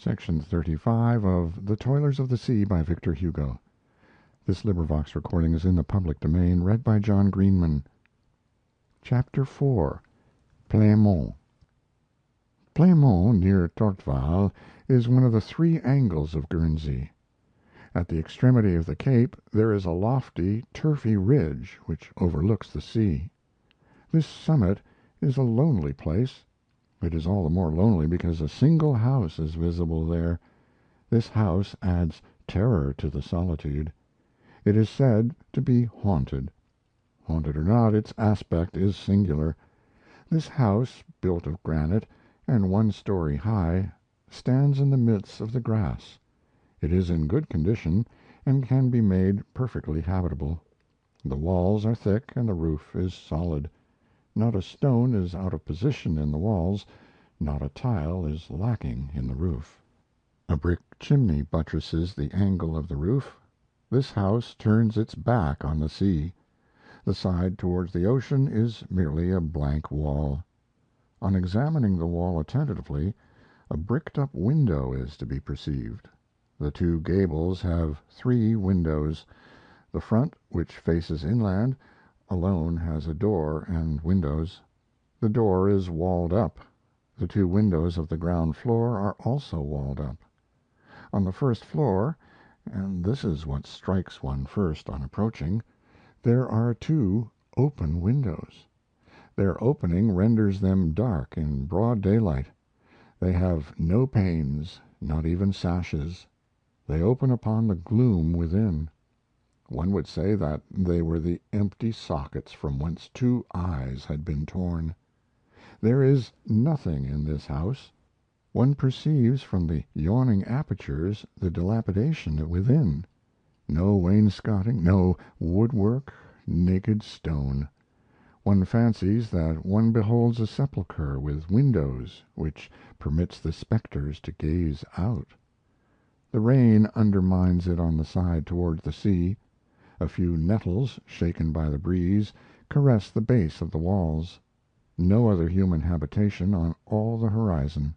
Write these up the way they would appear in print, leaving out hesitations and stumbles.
Section 35 of The Toilers of the Sea by Victor Hugo. This recording is in the public domain, read by John Greenman. Chapter 4 Plainmont. Plainmont, near Torteval, is one of the three angles of Guernsey. At the extremity of the cape there is a lofty, turfy ridge which overlooks the sea. This summit is a lonely place. It is all the more lonely because a single house is visible there. This house adds terror to the solitude. It is said to be haunted. Haunted or not, its aspect is singular. This house, built of granite and 1 story high, stands in the midst of the grass. It is in good condition and can be made perfectly habitable. The walls are thick and the roof is solid. Not a stone is out of position in the walls, not a tile is lacking in the roof. A brick chimney buttresses the angle of the roof. This house turns its back on the sea. The side towards the ocean is merely a blank wall. On examining the wall attentively, a bricked-up window is to be perceived. The 2 gables have 3 windows. The front, which faces inland, alone has a door and windows. The door is walled up. The 2 windows of the ground floor are also walled up. On the first floor, and this is what strikes one first on approaching, there are 2 open windows. Their opening renders them dark in broad daylight. They have no panes, not even sashes. They open upon the gloom within. One would say that they were the empty sockets from whence 2 eyes had been torn. There is nothing in this house. One perceives from the yawning apertures the dilapidation within. No wainscoting, no woodwork, naked stone. One fancies that one beholds a sepulchre with windows which permits the specters to gaze out. The rain undermines it on the side toward the sea. A few nettles, shaken by the breeze, caress the base of the walls. No other human habitation on all the horizon.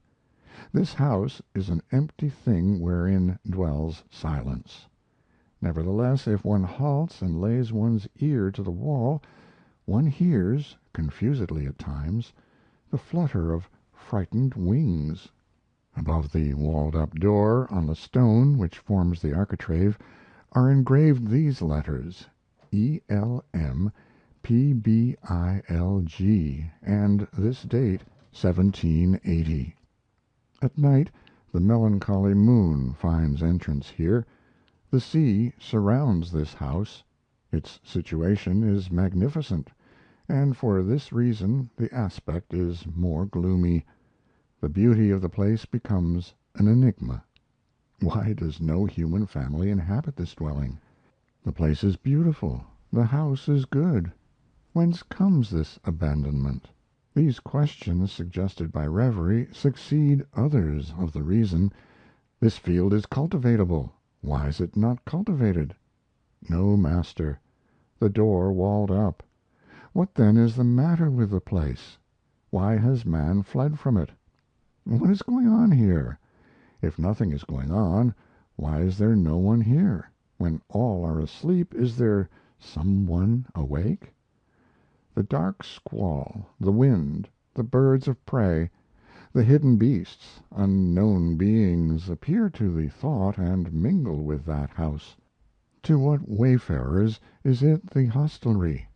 This house is an empty thing wherein dwells silence. Nevertheless, if one halts and lays one's ear to the wall, one hears, confusedly at times, the flutter of frightened wings. Above the walled-up door, on the stone which forms the architrave, are engraved these letters: ELM PBILG, and this date 1780. At night the melancholy moon finds entrance here. The sea surrounds this house. Its situation is magnificent, and for this reason the aspect is more gloomy. The beauty of the place becomes an enigma. Why does no human family inhabit this dwelling? The place is beautiful, the house is good. Whence comes this abandonment? These questions, suggested by reverie, succeed others of the reason. This field is cultivatable. Why is it not cultivated? No master. The door walled up. What then is the matter with the place? Why has man fled from it? What is going on here? If nothing is going on, why is there no one here? When all are asleep, is there some one awake? The dark squall, the wind, the birds of prey, the hidden beasts, unknown beings, appear to the thought and mingle with that house. To what wayfarers is it the hostelry?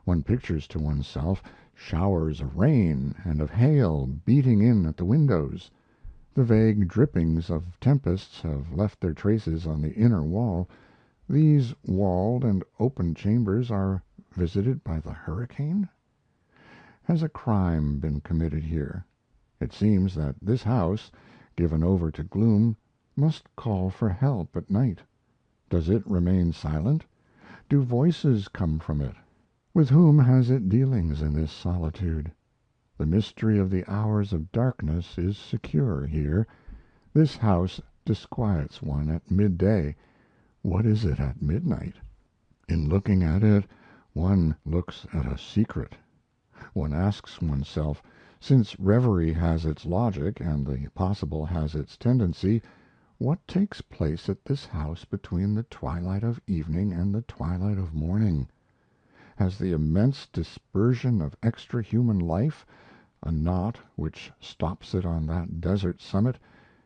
One pictures to oneself showers of rain and of hail beating in at the windows. The vague drippings of tempests have left their traces on the inner wall. These walled and open chambers are visited by the hurricane? Has a crime been committed here? It seems that this house, given over to gloom, must call for help at night. Does it remain silent? Do voices come from it? With whom has it dealings in this solitude? The mystery of the hours of darkness is secure here. This house disquiets one at midday. What is it at midnight? In looking at it, one looks at a secret. One asks oneself, Since reverie has its logic and the possible has its tendency, what takes place at this house between the twilight of evening and the twilight of morning? Has the immense dispersion of extra human life a knot which stops it on that desert summit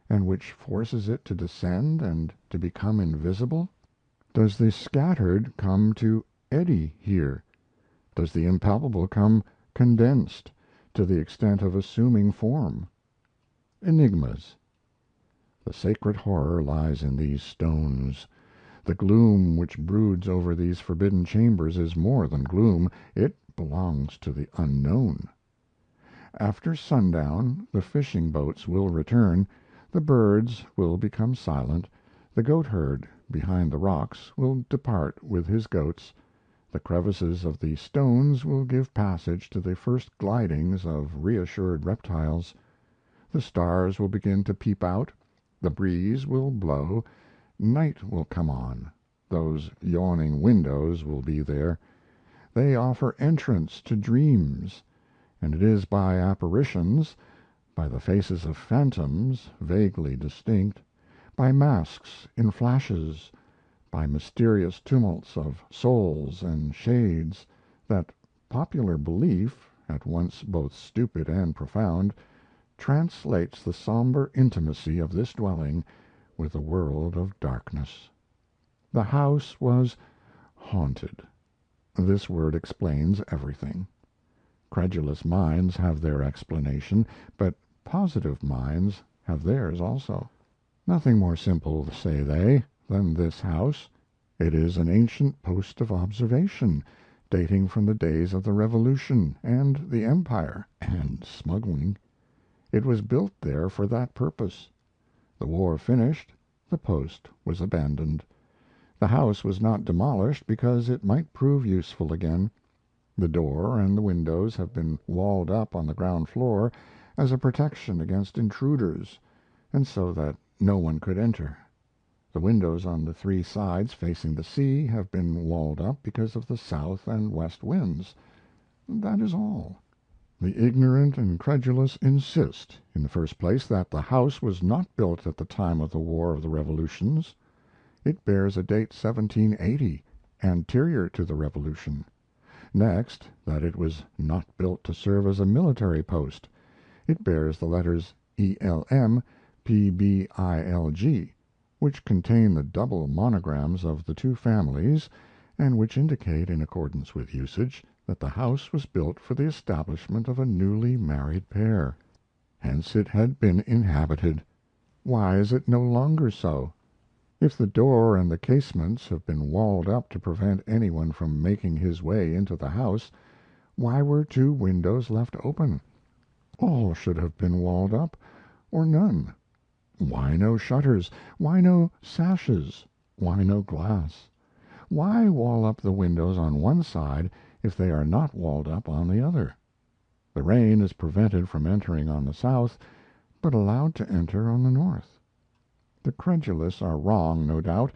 and which forces it to descend and to become invisible? Does the scattered come to eddy here? Does the impalpable come condensed to the extent of assuming form? Enigmas. The sacred horror lies in these stones. The gloom which broods over these forbidden chambers is more than gloom, it belongs to the unknown. After sundown the fishing boats will return, the birds will become silent, the goatherd behind the rocks will depart with his goats, the crevices of the stones will give passage to the first glidings of reassured reptiles, the stars will begin to peep out, the breeze will blow, night will come on, those yawning windows will be there. They offer entrance to dreams, and it is by apparitions, by the faces of phantoms vaguely distinct, by masks in flashes, by mysterious tumults of souls and shades, that popular belief, at once both stupid and profound, translates the somber intimacy of this dwelling with the world of darkness. The house was haunted. This word explains everything. Credulous minds have their explanation, but positive minds have theirs also. Nothing more simple, say they, than this house. It is an ancient post of observation, dating from the days of the Revolution and the Empire and smuggling. It was built there for that purpose. The war finished, the post was abandoned. The house was not demolished because it might prove useful again. The door and the windows have been walled up on the ground floor as a protection against intruders, and so that no one could enter. The windows on the three sides facing the sea have been walled up because of the south and west winds. That is all. The ignorant and credulous insist, in the first place, that the house was not built at the time of the War of the Revolutions. It bears a date 1780, anterior to the Revolution. Next, that it was not built to serve as a military post. It bears the letters ELM PBILG, which contain the double monograms of the two families, and which indicate, in accordance with usage, that the house was built for the establishment of a newly married pair. Hence it had been inhabited. Why is it no longer so? If the door and the casements have been walled up to prevent anyone from making his way into the house, why were two windows left open? All should have been walled up, or none. Why no shutters? Why no sashes? Why no glass? Why wall up the windows on one side if they are not walled up on the other? The rain is prevented from entering on the south, but allowed to enter on the north. The credulous are wrong, no doubt,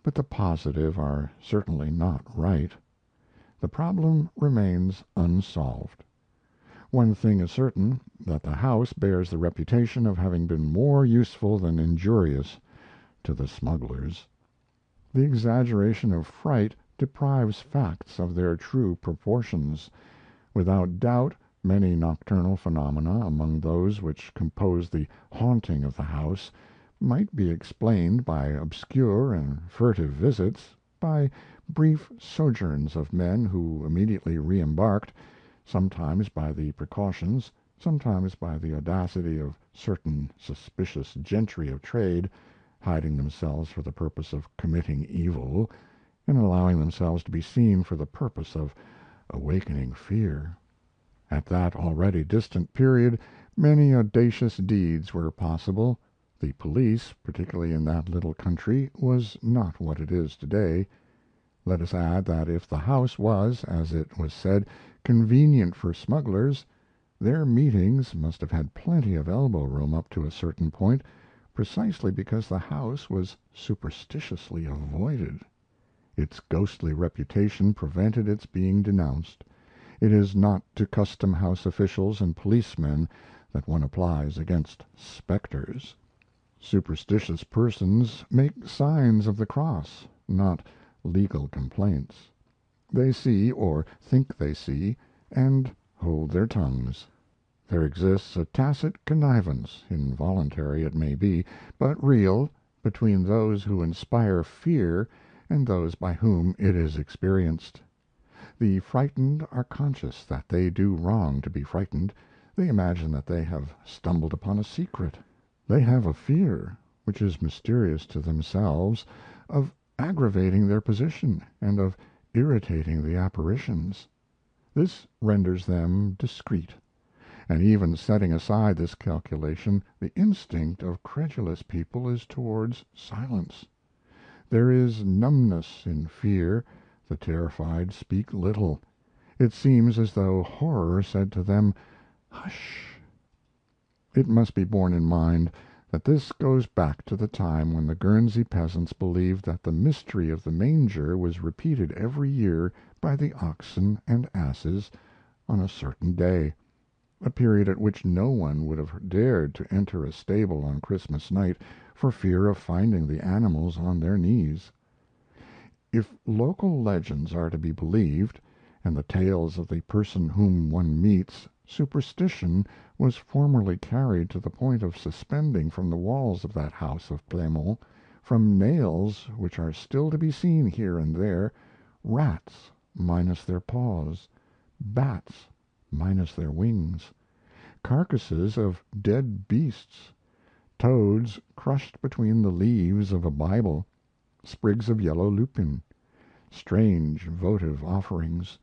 but the positive are certainly not right. The problem remains unsolved. One thing is certain, that the house bears the reputation of having been more useful than injurious to the smugglers. The exaggeration of fright deprives facts of their true proportions. Without doubt, many nocturnal phenomena among those which compose the haunting of the house might be explained by obscure and furtive visits, by brief sojourns of men who immediately re-embarked, sometimes by the precautions, sometimes by the audacity of certain suspicious gentry of trade, hiding themselves for the purpose of committing evil, and allowing themselves to be seen for the purpose of awakening fear. At that already distant period many audacious deeds were possible. The police, particularly in that little country, was not what it is today. Let us add that if the house was, as it was said, convenient for smugglers, their meetings must have had plenty of elbow room up to a certain point, precisely because the house was superstitiously avoided. Its ghostly reputation prevented its being denounced. It is not to custom house officials and policemen that one applies against specters. Superstitious persons make signs of the cross, not legal complaints. They see, or think they see, and hold their tongues. There exists a tacit connivance, involuntary it may be, but real, between those who inspire fear and those by whom it is experienced. The frightened are conscious that they do wrong to be frightened. They imagine that they have stumbled upon a secret. They have a fear, which is mysterious to themselves, of aggravating their position and of irritating the apparitions. This renders them discreet, and even setting aside this calculation, the instinct of credulous people is towards silence. There is numbness in fear. The terrified speak little. It seems as though horror said to them, "Hush!" It must be borne in mind that this goes back to the time when the Guernsey peasants believed that the mystery of the manger was repeated every year by the oxen and asses on a certain day, a period at which no one would have dared to enter a stable on Christmas night for fear of finding the animals on their knees. If local legends are to be believed, and the tales of the person whom one meets, superstition was formerly carried to the point of suspending from the walls of that house of Plainmont, from nails which are still to be seen here and there, rats minus their paws, bats minus their wings, carcasses of dead beasts, toads crushed between the leaves of a Bible, sprigs of yellow lupin, strange votive offerings,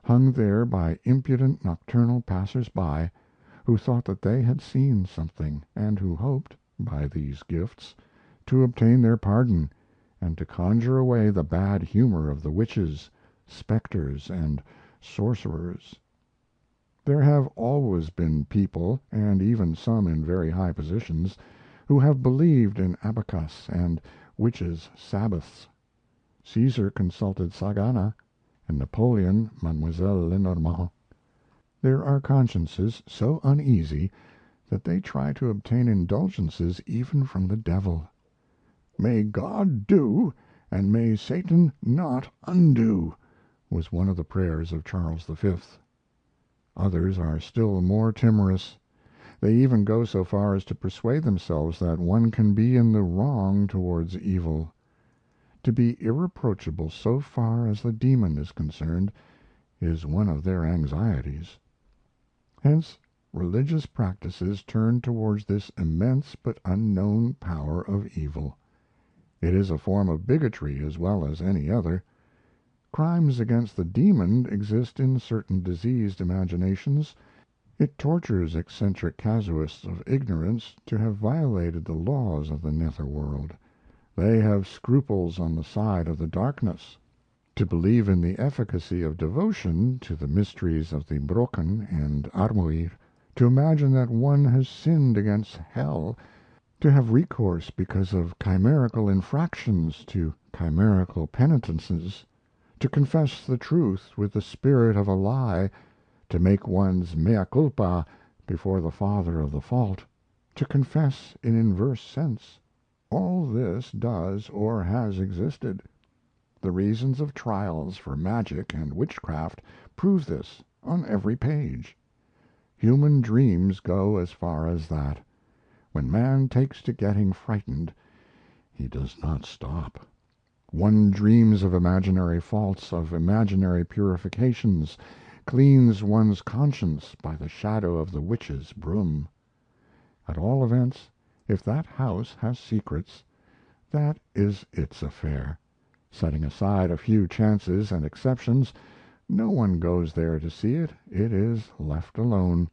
hung there by impudent nocturnal passers-by, who thought that they had seen something, and who hoped, by these gifts, to obtain their pardon, and to conjure away the bad humor of the witches, specters, and sorcerers. There have always been people, and even some in very high positions, who have believed in abacus and witches' sabbaths. Caesar consulted Sagana, and Napoleon Mademoiselle Lenormand. There are consciences so uneasy that they try to obtain indulgences even from the devil. "May God do, and may Satan not undo," was one of the prayers of Charles V. Others are still more timorous. They even go so far as to persuade themselves that one can be in the wrong towards evil. To be irreproachable so far as the demon is concerned is one of their anxieties. Hence religious practices turn towards this immense but unknown power of evil. It is a form of bigotry as well as any other. Crimes against the demon exist in certain diseased imaginations. It tortures eccentric casuists of ignorance to have violated the laws of the nether world. They have scruples on the side of the darkness. To believe in the efficacy of devotion to the mysteries of the Brocken and Armuir, to imagine that one has sinned against hell, to have recourse because of chimerical infractions to chimerical penitences, to confess the truth with the spirit of a lie, to make one's mea culpa before the Father of the fault, to confess in inverse sense, all this does or has existed. The reasons of trials for magic and witchcraft prove this on every page. Human dreams go as far as that. When man takes to getting frightened, he does not stop. One dreams of imaginary faults, of imaginary purifications, cleans one's conscience by the shadow of the witch's broom. At all events, if that house has secrets, that is its affair. Setting aside a few chances and exceptions, no one goes there to see it. It is left alone.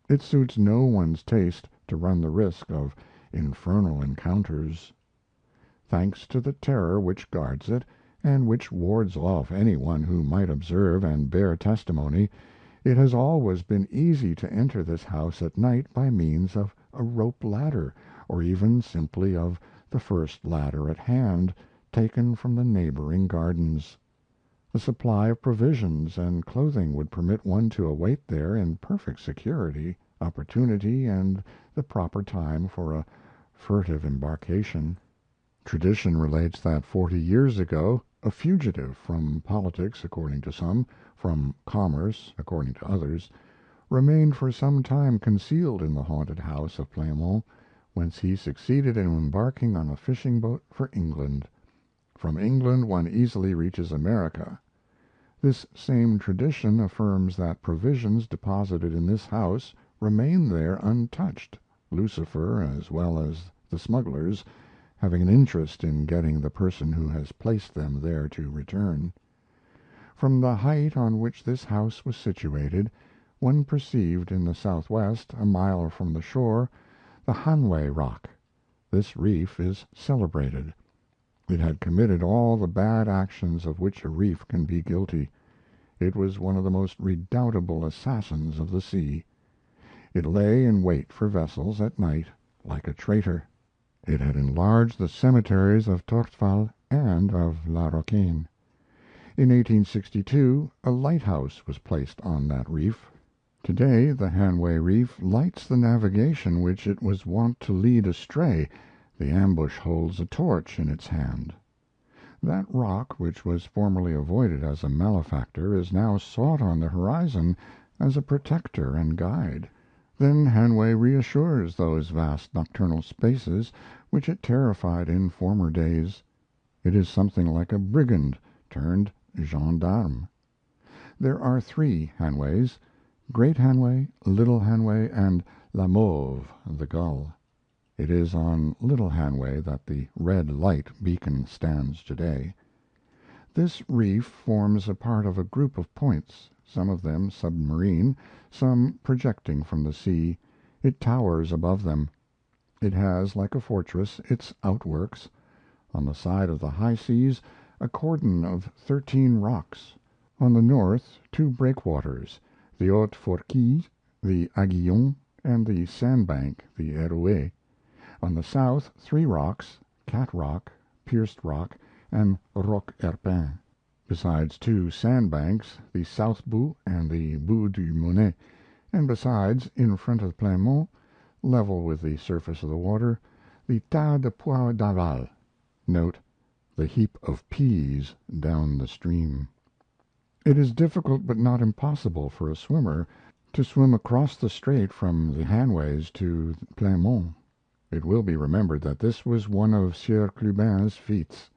It suits no one's taste to run the risk of infernal encounters. Thanks to the terror which guards it, and which wards off any one who might observe and bear testimony, it has always been easy to enter this house at night by means of a rope ladder, or even simply of the first ladder at hand, taken from the neighboring gardens. The supply of provisions and clothing would permit one to await there in perfect security, opportunity, and the proper time for a furtive embarkation. Tradition relates that 40 years ago a fugitive from politics, according to some, from commerce, according to others, remained for some time concealed in the haunted house of Plainmont, whence he succeeded in embarking on a fishing boat for England. From England one easily reaches America. This same tradition affirms that provisions deposited in this house remain there untouched, Lucifer, as well as the smugglers, having an interest in getting the person who has placed them there to return. From the height on which this house was situated, one perceived in the southwest, a mile from the shore, the Hanway Rock. This reef is celebrated. It had committed all the bad actions of which a reef can be guilty. It was one of the most redoubtable assassins of the sea. It lay in wait for vessels at night, like a traitor. It had enlarged the cemeteries of Tortval and of La Roquine. In 1862 a lighthouse was placed on that reef. Today the Hanway Reef lights the navigation which it was wont to lead astray. The ambush holds a torch in its hand. That rock, which was formerly avoided as a malefactor, is now sought on the horizon as a protector and guide. Then Hanway reassures those vast nocturnal spaces which it terrified in former days. It is something like a brigand turned gendarme. There are three Hanways: Great Hanway, Little Hanway, and La Mauve, the gull. It is on Little Hanway that the red light beacon stands today. This reef forms a part of a group of points, some of them submarine, some projecting from the sea. It towers above them. It has, like a fortress, its outworks. On the side of the high seas a cordon of 13 rocks. On the north two breakwaters, the Haute Fourquille, the Aiguillon, and the sandbank, the Erouet. On the south three rocks, Cat Rock, Pierced Rock, and Roc Herpin, besides two sandbanks, the South Bout and the Bout du Monet, and besides, in front of Plainmont, level with the surface of the water, the Tas de Pois d'Aval. Note: the heap of peas down the stream. It is difficult but not impossible for a swimmer to swim across the strait from the Hanways to Plainmont. It will be remembered that this was one of Sieur Clubin's feats.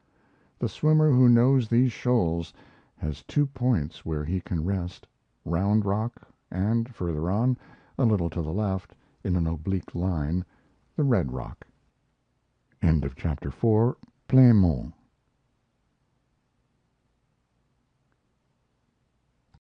The swimmer who knows these shoals has two points where he can rest: Round Rock, and, further on, a little to the left, in an oblique line, the Red Rock. End of Chapter 4. Plainmont.